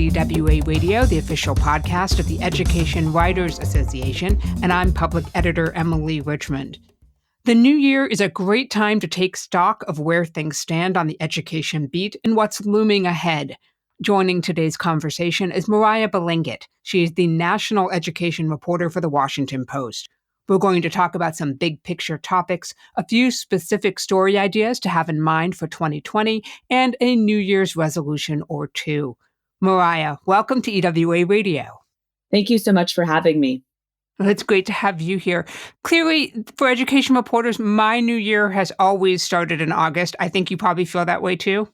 EWA Radio, the official podcast of the Education Writers Association, and I'm public editor Emily Richmond. The new year is a great time to take stock of where things stand on the education beat and what's looming ahead. Joining today's conversation is Moriah Balingit. She is the national education reporter for The Washington Post. We're going to talk about some big picture topics, a few specific story ideas to have in mind for 2020, and a New Year's resolution or two. Moriah, welcome to EWA Radio. Thank you so much for having me. Well, it's great to have you here. Clearly, for education reporters, my new year has always started in August. I think you probably feel that way too.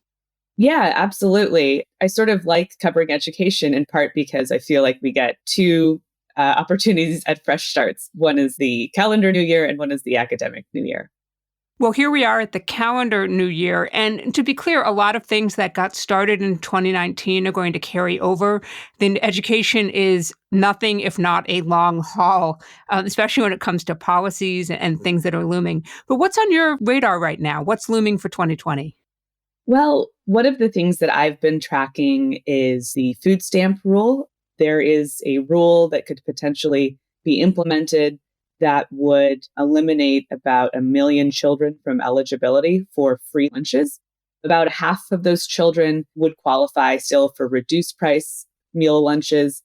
Yeah, absolutely. I sort of like covering education in part because I feel like we get two opportunities at fresh starts. One is the calendar new year and one is the academic new year. Well, here we are at the calendar new year. And to be clear, a lot of things that got started in 2019 are going to carry over. Then education is nothing if not a long haul, especially when it comes to policies and things that are looming. But what's on your radar right now? What's looming for 2020? Well, one of the things that I've been tracking is the food stamp rule. There is a rule that could potentially be implemented that would eliminate about 1 million children from eligibility for free lunches. About half of those children would qualify still for reduced price meal lunches.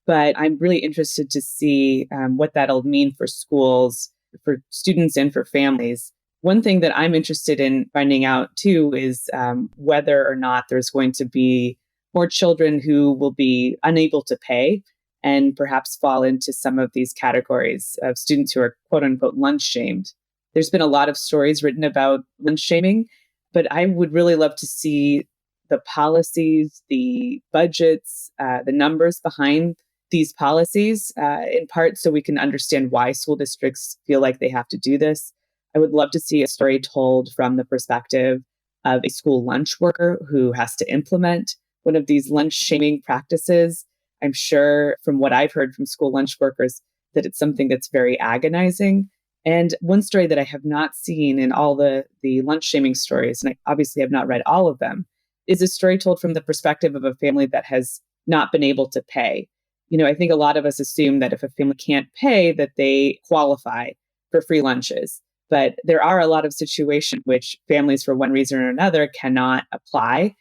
But I'm really interested to see what that'll mean for schools, for students, and for families. One thing that I'm interested in finding out, too, is whether or not there's going to be more children who will be unable to pay and perhaps fall into some of these categories of students who are, quote unquote, lunch shamed. There's been a lot of stories written about lunch shaming, but I would really love to see the policies, the budgets, the numbers behind these policies, in part so we can understand why school districts feel like they have to do this. I would love to see a story told from the perspective of a school lunch worker who has to implement one of these lunch shaming practices. I'm sure from what I've heard from school lunch workers that it's something that's very agonizing. And one story that I have not seen in all the lunch shaming stories, and I obviously have not read all of them, is a story told from the perspective of a family that has not been able to pay. You know, I think a lot of us assume that if a family can't pay, that they qualify for free lunches. But there are a lot of situations which families, for one reason or another, cannot apply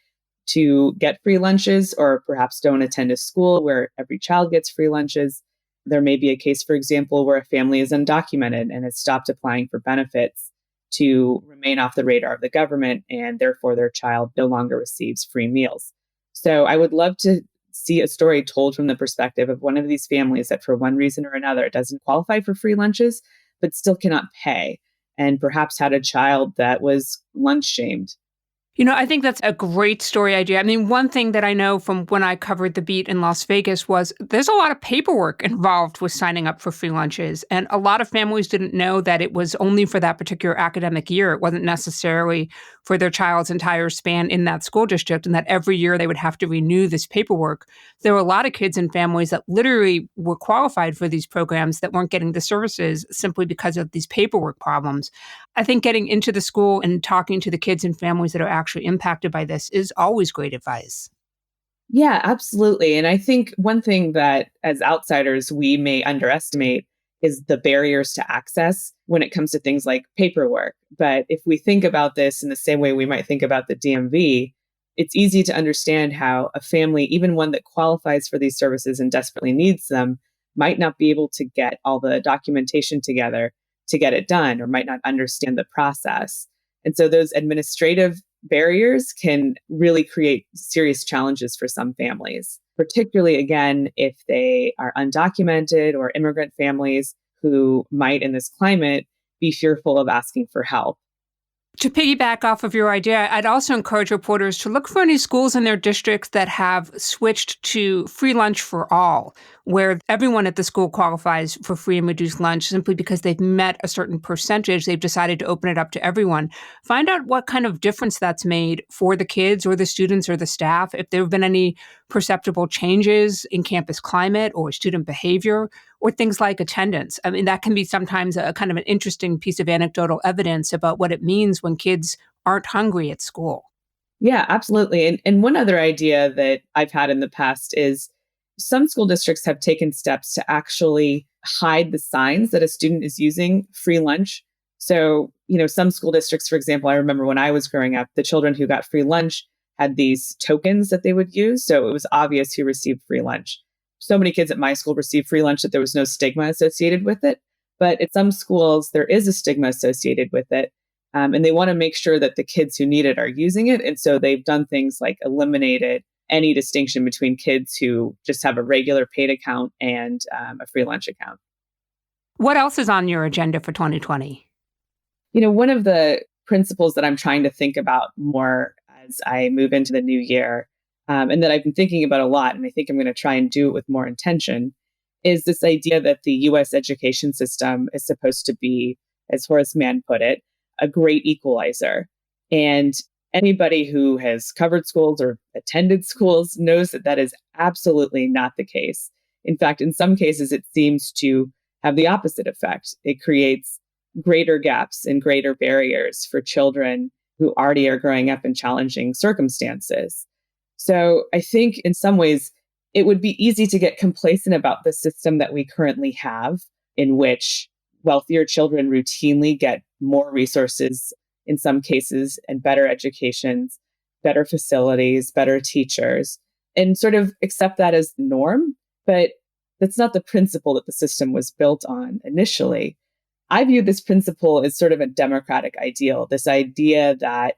to get free lunches, or perhaps don't attend a school where every child gets free lunches. There may be a case, for example, where a family is undocumented and has stopped applying for benefits to remain off the radar of the government, and therefore their child no longer receives free meals. So I would love to see a story told from the perspective of one of these families that for one reason or another doesn't qualify for free lunches, but still cannot pay, and perhaps had a child that was lunch shamed. You know, I think that's a great story idea. I mean, one thing that I know from when I covered the beat in Las Vegas was there's a lot of paperwork involved with signing up for free lunches. And a lot of families didn't know that it was only for that particular academic year. It wasn't necessarily for their child's entire span in that school district, and that every year they would have to renew this paperwork. There were a lot of kids and families that literally were qualified for these programs that weren't getting the services simply because of these paperwork problems. I think getting into the school and talking to the kids and families that are actually impacted by this is always great advice. Yeah, absolutely. And I think one thing that as outsiders we may underestimate is the barriers to access when it comes to things like paperwork. But if we think about this in the same way we might think about the DMV, it's easy to understand how a family, even one that qualifies for these services and desperately needs them, might not be able to get all the documentation together to get it done, or might not understand the process. And so those administrative barriers can really create serious challenges for some families, particularly, again, if they are undocumented or immigrant families who might, in this climate, be fearful of asking for help. To piggyback off of your idea, I'd also encourage reporters to look for any schools in their districts that have switched to free lunch for all, where everyone at the school qualifies for free and reduced lunch simply because they've met a certain percentage. They've decided to open it up to everyone. Find out what kind of difference that's made for the kids or the students or the staff, if there have been any perceptible changes in campus climate or student behavior, or things like attendance. I mean, that can be sometimes a kind of an interesting piece of anecdotal evidence about what it means when kids aren't hungry at school. Yeah, absolutely. And one other idea that I've had in the past is some school districts have taken steps to actually hide the signs that a student is using free lunch. So, some school districts, for example, I remember when I was growing up, the children who got free lunch had these tokens that they would use. So it was obvious who received free lunch. So many kids at my school received free lunch that there was no stigma associated with it. But at some schools, there is a stigma associated with it. And they want to make sure that the kids who need it are using it. And so they've done things like eliminated any distinction between kids who just have a regular paid account and a free lunch account. What else is on your agenda for 2020? One of the principles that I'm trying to think about more as I move into the new year, and that I've been thinking about a lot, and I think I'm going to try and do it with more intention, is this idea that the US education system is supposed to be, as Horace Mann put it, a great equalizer. And anybody who has covered schools or attended schools knows that that is absolutely not the case. In fact, in some cases, it seems to have the opposite effect. It creates greater gaps and greater barriers for children who already are growing up in challenging circumstances. So I think in some ways, it would be easy to get complacent about the system that we currently have, in which wealthier children routinely get more resources in some cases and better educations, better facilities, better teachers, and sort of accept that as the norm. But that's not the principle that the system was built on initially. I view this principle as sort of a democratic ideal, this idea that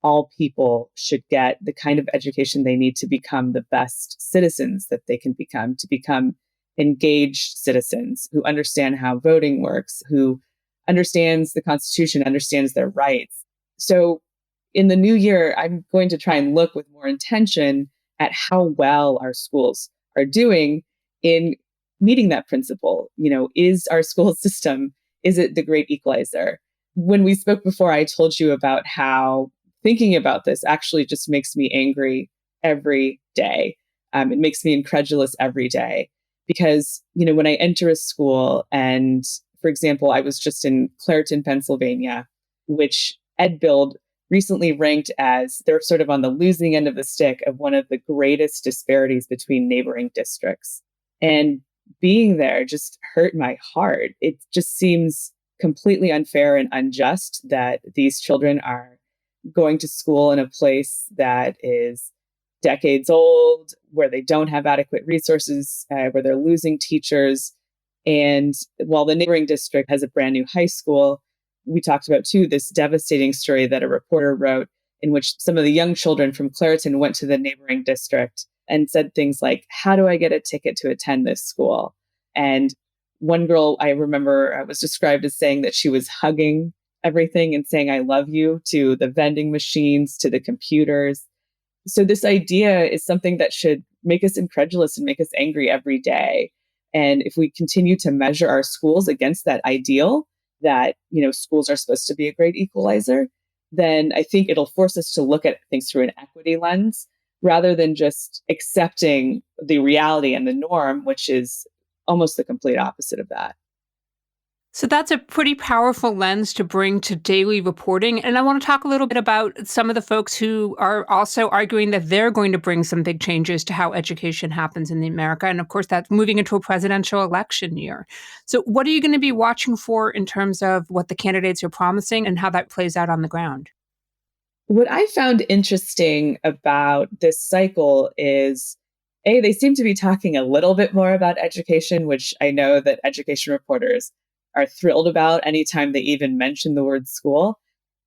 all people should get the kind of education they need to become the best citizens that they can become, to become engaged citizens who understand how voting works, who understands the Constitution, understands their rights. So in the new year, I'm going to try and look with more intention at how well our schools are doing in meeting that principle. Is our school system, is it the great equalizer? When we spoke before, I told you about how thinking about this actually just makes me angry every day. It makes me incredulous every day because, when I enter a school and, for example, I was just in Clareton, Pennsylvania, which EdBuild recently ranked as they're sort of on the losing end of the stick of one of the greatest disparities between neighboring districts. And being there just hurt my heart. It just seems completely unfair and unjust that these children are going to school in a place that is decades old, where they don't have adequate resources, where they're losing teachers. And while the neighboring district has a brand new high school, we talked about too this devastating story that a reporter wrote in which some of the young children from Clareton went to the neighboring district and said things like, "How do I get a ticket to attend this school?" And one girl I remember was described as saying that she was hugging everything and saying, "I love you," to the vending machines, to the computers. So this idea is something that should make us incredulous and make us angry every day. And if we continue to measure our schools against that ideal that, schools are supposed to be a great equalizer, then I think it'll force us to look at things through an equity lens rather than just accepting the reality and the norm, which is almost the complete opposite of that. So that's a pretty powerful lens to bring to daily reporting. And I want to talk a little bit about some of the folks who are also arguing that they're going to bring some big changes to how education happens in America. And of course, that's moving into a presidential election year. So what are you going to be watching for in terms of what the candidates are promising and how that plays out on the ground? What I found interesting about this cycle is they seem to be talking a little bit more about education, which I know that education reporters are thrilled about anytime they even mention the word school.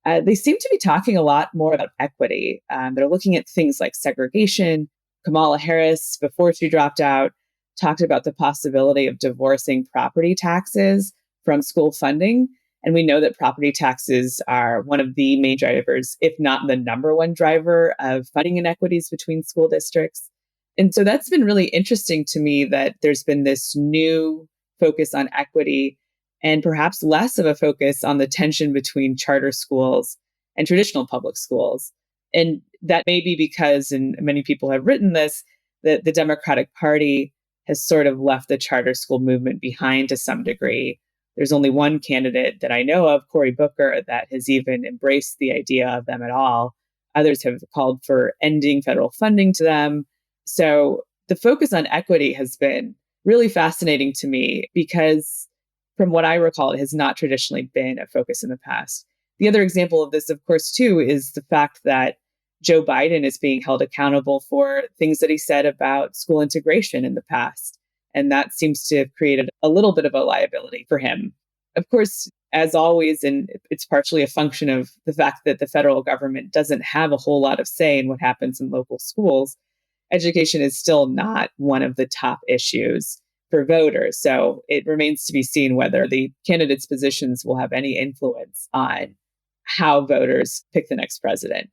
They seem to be talking a lot more about equity. They're looking at things like segregation. Kamala Harris, before she dropped out, talked about the possibility of divorcing property taxes from school funding. And we know that property taxes are one of the main drivers, if not the number one driver of funding inequities between school districts. And so that's been really interesting to me that there's been this new focus on equity and perhaps less of a focus on the tension between charter schools and traditional public schools. And that may be because, and many people have written this, that the Democratic Party has sort of left the charter school movement behind to some degree. There's only one candidate that I know of, Cory Booker, that has even embraced the idea of them at all. Others have called for ending federal funding to them. So the focus on equity has been really fascinating to me because from what I recall, it has not traditionally been a focus in the past. The other example of this, of course, too, is the fact that Joe Biden is being held accountable for things that he said about school integration in the past. And that seems to have created a little bit of a liability for him. Of course, as always, and it's partially a function of the fact that the federal government doesn't have a whole lot of say in what happens in local schools, education is still not one of the top issues for voters. So it remains to be seen whether the candidates' positions will have any influence on how voters pick the next president.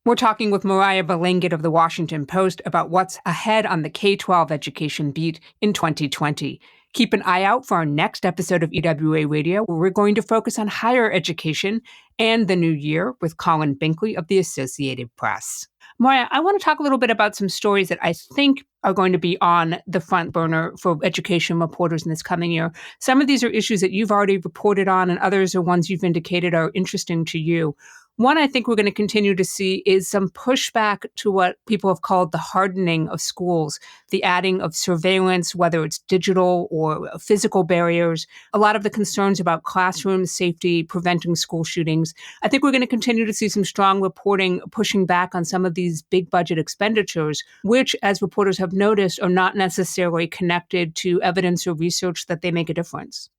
We're talking with Moriah Balingit of the Washington Post about what's ahead on the K-12 education beat in 2020. Keep an eye out for our next episode of EWA Radio, where we're going to focus on higher education and the new year with Colin Binkley of the Associated Press. Moriah, I want to talk a little bit about some stories that I think are going to be on the front burner for education reporters in this coming year. Some of these are issues that you've already reported on, and others are ones you've indicated are interesting to you. One I think we're going to continue to see is some pushback to what people have called the hardening of schools, the adding of surveillance, whether it's digital or physical barriers, a lot of the concerns about classroom safety, preventing school shootings. I think we're going to continue to see some strong reporting pushing back on some of these big budget expenditures, which, as reporters have noticed, are not necessarily connected to evidence or research that they make a difference.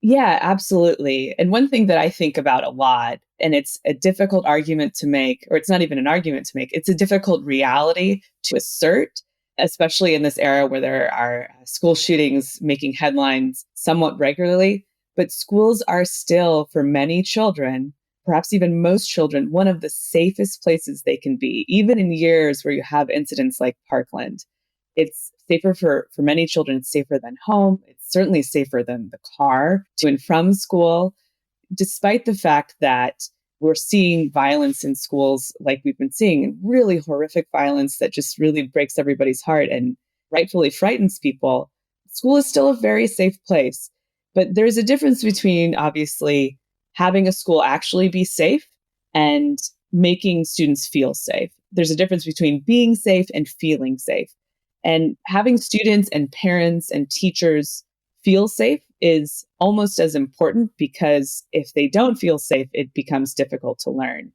Yeah, absolutely. And one thing that I think about a lot, and it's a difficult argument to make, or it's not even an argument to make, it's a difficult reality to assert, especially in this era where there are school shootings making headlines somewhat regularly. But schools are still, for many children, perhaps even most children, one of the safest places they can be, even in years where you have incidents like Parkland. It's safer for many children. It's safer than home. It's certainly safer than the car to and from school, despite the fact that we're seeing violence in schools like we've been seeing, really horrific violence that just really breaks everybody's heart and rightfully frightens people. School is still a very safe place. But there's a difference between, obviously, having a school actually be safe and making students feel safe. There's a difference between being safe and feeling safe. And having students and parents and teachers feel safe is almost as important, because if they don't feel safe, it becomes difficult to learn.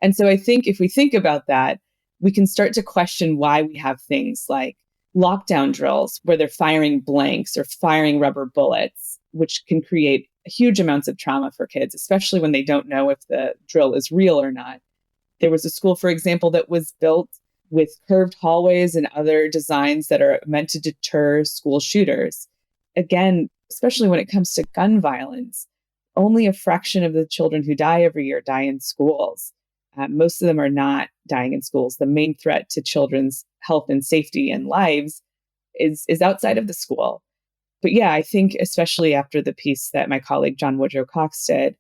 And so I think if we think about that, we can start to question why we have things like lockdown drills where they're firing blanks or firing rubber bullets, which can create huge amounts of trauma for kids, especially when they don't know if the drill is real or not. There was a school, for example, that was built with curved hallways and other designs that are meant to deter school shooters. Again, especially when it comes to gun violence, only a fraction of the children who die every year die in schools. Most of them are not dying in schools. The main threat to children's health and safety and lives is outside of the school. But yeah, I think especially after the piece that my colleague John Woodrow Cox did,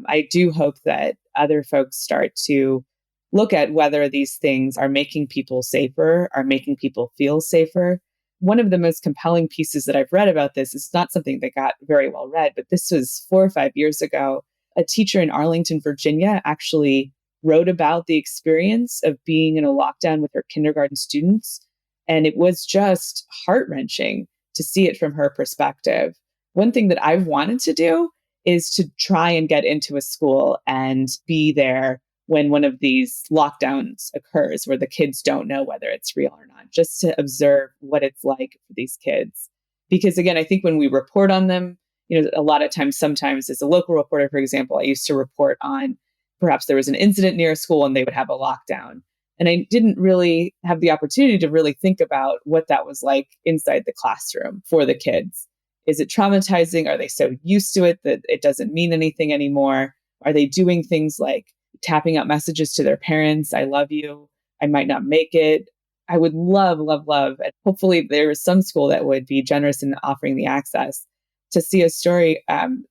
I do hope that other folks start to look at whether these things are making people safer, are making people feel safer. One of the most compelling pieces that I've read about this is not something that got very well read, but this was 4 or 5 years ago. A teacher in Arlington, Virginia, actually wrote about the experience of being in a lockdown with her kindergarten students. And it was just heart-wrenching to see it from her perspective. One thing that I've wanted to do is to try and get into a school and be there when one of these lockdowns occurs, where the kids don't know whether it's real or not, just to observe what it's like for these kids. Because again, I think when we report on them, a lot of times, sometimes as a local reporter, for example, I used to report on perhaps there was an incident near a school and they would have a lockdown. And I didn't really have the opportunity to really think about what that was like inside the classroom for the kids. Is it traumatizing? Are they so used to it that it doesn't mean anything anymore? Are they doing things like tapping out messages to their parents? I love you. I might not make it. I would love, love, love. And hopefully there is some school that would be generous in offering the access to see a story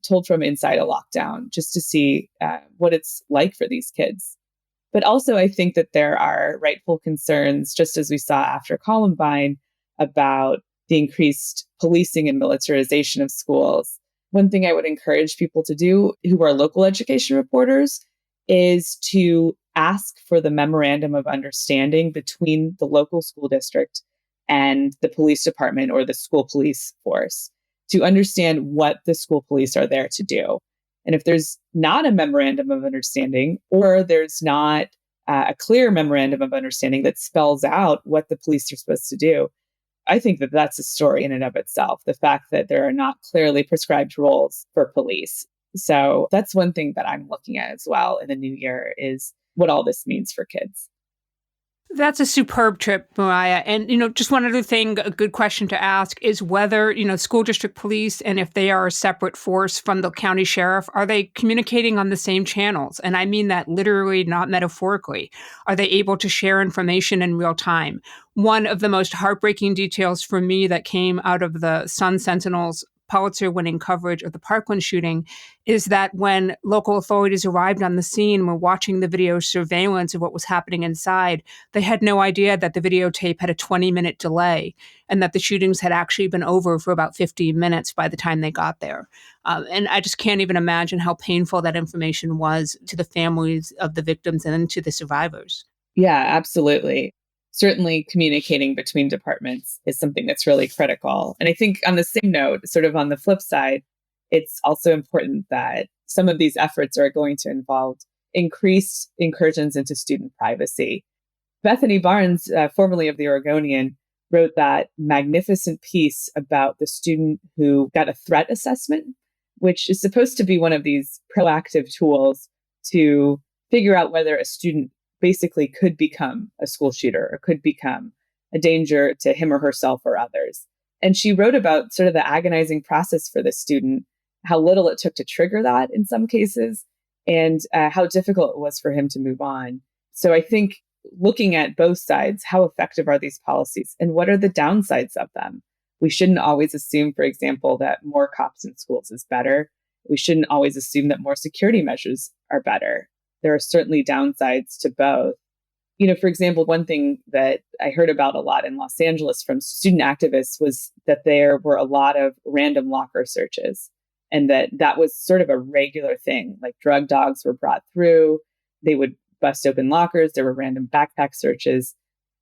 told from inside a lockdown, just to see what it's like for these kids. But also, I think that there are rightful concerns, just as we saw after Columbine, about the increased policing and militarization of schools. One thing I would encourage people to do who are local education reporters is to ask for the memorandum of understanding between the local school district and the police department or the school police force to understand what the school police are there to do. And if there's not a memorandum of understanding, or there's not a clear memorandum of understanding that spells out what the police are supposed to do, I think that that's a story in and of itself. The fact that there are not clearly prescribed roles for police. So that's one thing that I'm looking at as well in the new year is what all this means for kids. That's a superb trip, Mariah. And, just one other thing, a good question to ask is whether, school district police, and if they are a separate force from the county sheriff, are they communicating on the same channels? And I mean that literally, not metaphorically. Are they able to share information in real time? One of the most heartbreaking details for me that came out of the Sun Sentinel's Pulitzer-winning coverage of the Parkland shooting is that when local authorities arrived on the scene and were watching the video surveillance of what was happening inside, they had no idea that the videotape had a 20-minute delay and that the shootings had actually been over for about 15 minutes by the time they got there. And I just can't even imagine how painful that information was to the families of the victims and to the survivors. Yeah, absolutely. Certainly communicating between departments is something that's really critical. And I think on the same note, sort of on the flip side, it's also important that some of these efforts are going to involve increased incursions into student privacy. Bethany Barnes, formerly of the Oregonian, wrote that magnificent piece about the student who got a threat assessment, which is supposed to be one of these proactive tools to figure out whether a student basically could become a school shooter or could become a danger to him or herself or others. And she wrote about sort of the agonizing process for the student, how little it took to trigger that in some cases, and how difficult it was for him to move on. So I think looking at both sides, how effective are these policies and what are the downsides of them? We shouldn't always assume, for example, that more cops in schools is better. We shouldn't always assume that more security measures are better. There are certainly downsides to both. For example, one thing that I heard about a lot in Los Angeles from student activists was that there were a lot of random locker searches and that was sort of a regular thing. Like drug dogs were brought through, they would bust open lockers, there were random backpack searches.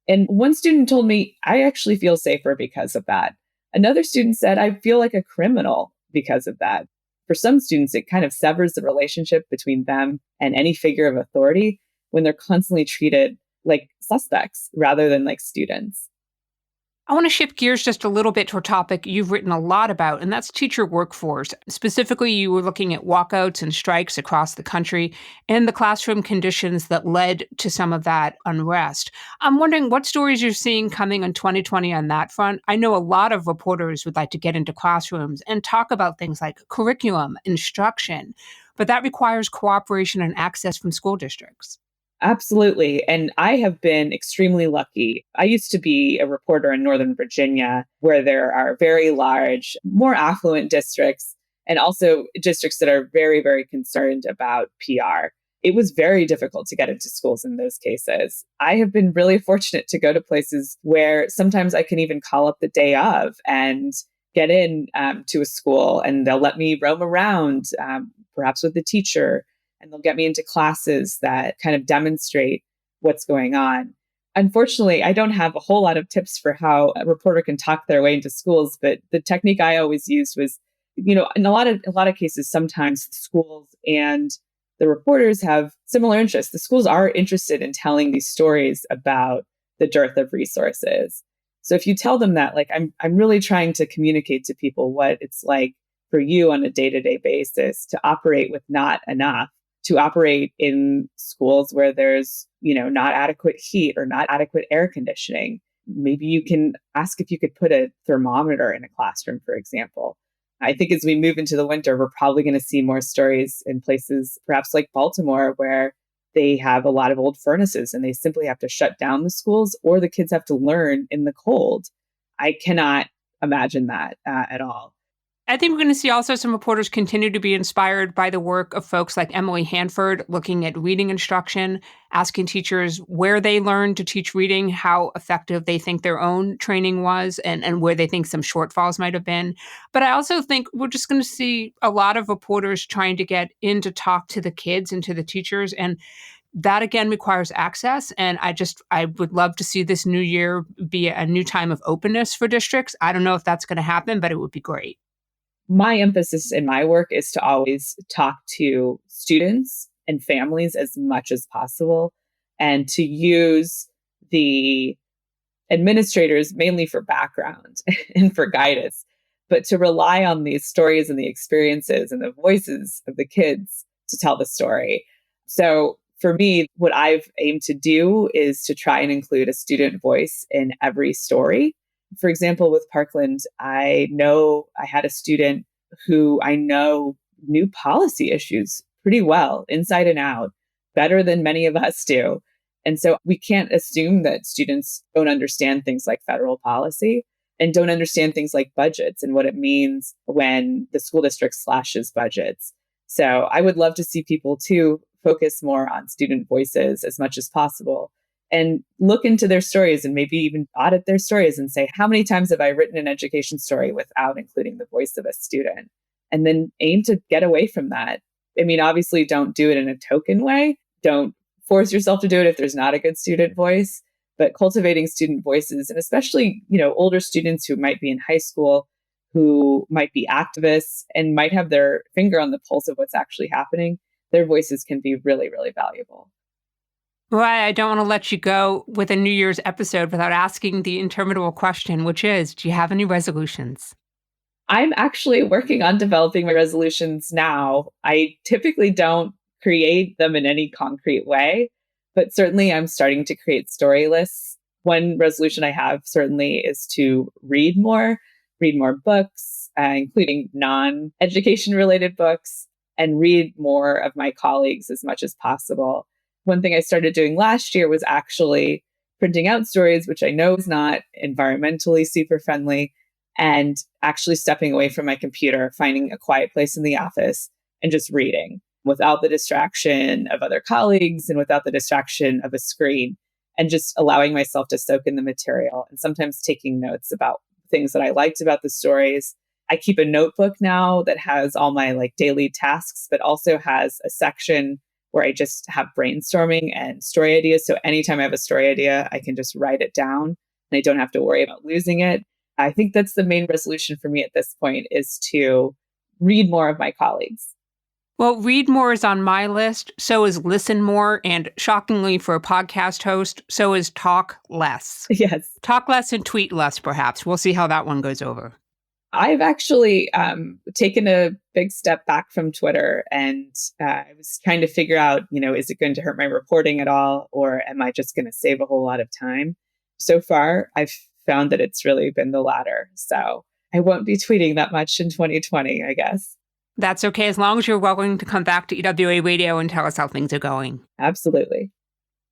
And one student told me, I actually feel safer because of that. Another student said, I feel like a criminal because of that. For some students, it kind of severs the relationship between them and any figure of authority when they're constantly treated like suspects rather than like students. I want to shift gears just a little bit to a topic you've written a lot about, and that's teacher workforce. Specifically, you were looking at walkouts and strikes across the country and the classroom conditions that led to some of that unrest. I'm wondering what stories you're seeing coming in 2020 on that front. I know a lot of reporters would like to get into classrooms and talk about things like curriculum, instruction, but that requires cooperation and access from school districts. Absolutely. And I have been extremely lucky. I used to be a reporter in Northern Virginia, where there are very large, more affluent districts, and also districts that are very, very concerned about PR. It was very difficult to get into schools in those cases. I have been really fortunate to go to places where sometimes I can even call up the day of and get in to a school, and they'll let me roam around, perhaps with the teacher, and they'll get me into classes that kind of demonstrate what's going on. Unfortunately, I don't have a whole lot of tips for how a reporter can talk their way into schools, but the technique I always used was, in a lot of cases, sometimes the schools and the reporters have similar interests. The schools are interested in telling these stories about the dearth of resources. So if you tell them that, like, I'm really trying to communicate to people what it's like for you on a day-to-day basis to operate with not enough, to operate in schools where there's, not adequate heat or not adequate air conditioning. Maybe you can ask if you could put a thermometer in a classroom, for example. I think as we move into the winter, we're probably going to see more stories in places, perhaps like Baltimore, where they have a lot of old furnaces and they simply have to shut down the schools, or the kids have to learn in the cold. I cannot imagine that at all. I think we're going to see also some reporters continue to be inspired by the work of folks like Emily Hanford, looking at reading instruction, asking teachers where they learned to teach reading, how effective they think their own training was, and where they think some shortfalls might have been. But I also think we're just going to see a lot of reporters trying to get in to talk to the kids and to the teachers. And That again requires access. And I would love to see this new year be a new time of openness for districts. I don't know if that's going to happen, but it would be great. My emphasis in my work is to always talk to students and families as much as possible and to use the administrators mainly for background and for guidance, but to rely on these stories and the experiences and the voices of the kids to tell the story. So for me, what I've aimed to do is to try and include a student voice in every story. For example, with Parkland, I know I had a student who I know knew policy issues pretty well, inside and out, better than many of us do. And so we can't assume that students don't understand things like federal policy and don't understand things like budgets and what it means when the school district slashes budgets. So I would love to see people too focus more on student voices as much as possible and look into their stories and maybe even audit their stories and say, how many times have I written an education story without including the voice of a student? And then aim to get away from that. I mean, obviously, don't do it in a token way. Don't force yourself to do it if there's not a good student voice, but cultivating student voices, and especially, older students who might be in high school, who might be activists and might have their finger on the pulse of what's actually happening, their voices can be really, really valuable. Well, I don't want to let you go with a New Year's episode without asking the interminable question, which is, do you have any resolutions? I'm actually working on developing my resolutions now. I typically don't create them in any concrete way, but certainly I'm starting to create story lists. One resolution I have certainly is to read more books, including non-education related books, and read more of my colleagues as much as possible. One thing I started doing last year was actually printing out stories, which I know is not environmentally super friendly, and actually stepping away from my computer, finding a quiet place in the office and just reading without the distraction of other colleagues and without the distraction of a screen, and just allowing myself to soak in the material and sometimes taking notes about things that I liked about the stories. I keep a notebook now that has all my daily tasks, but also has a section where I just have brainstorming and story ideas. So anytime I have a story idea, I can just write it down and I don't have to worry about losing it. I think that's the main resolution for me at this point, is to read more of my colleagues. Well, read more is on my list. So is listen more. And shockingly for a podcast host, so is talk less. Yes. Talk less and tweet less, perhaps. We'll see how that one goes over. I've actually taken a big step back from Twitter, and I was trying to figure out, is it going to hurt my reporting at all? Or am I just going to save a whole lot of time? So far, I've found that it's really been the latter. So I won't be tweeting that much in 2020, I guess. That's okay, as long as you're willing to come back to EWA Radio and tell us how things are going. Absolutely.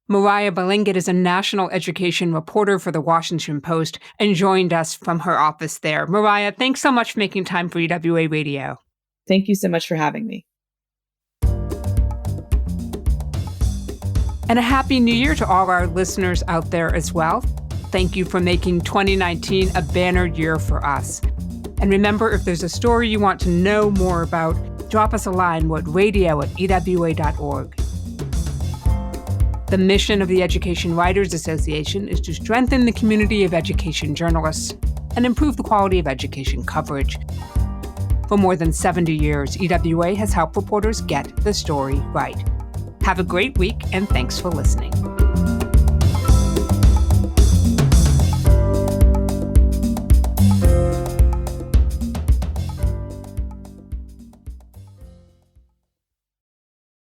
Moriah Balingit is a national education reporter for the Washington Post and joined us from her office there. Moriah, thanks so much for making time for EWA Radio. Thank you so much for having me. And a happy new year to all our listeners out there as well. Thank you for making 2019 a banner year for us. And remember, if there's a story you want to know more about, drop us a line at radio@ewa.org. The mission of the Education Writers Association is to strengthen the community of education journalists and improve the quality of education coverage. For more than 70 years, EWA has helped reporters get the story right. Have a great week, and thanks for listening.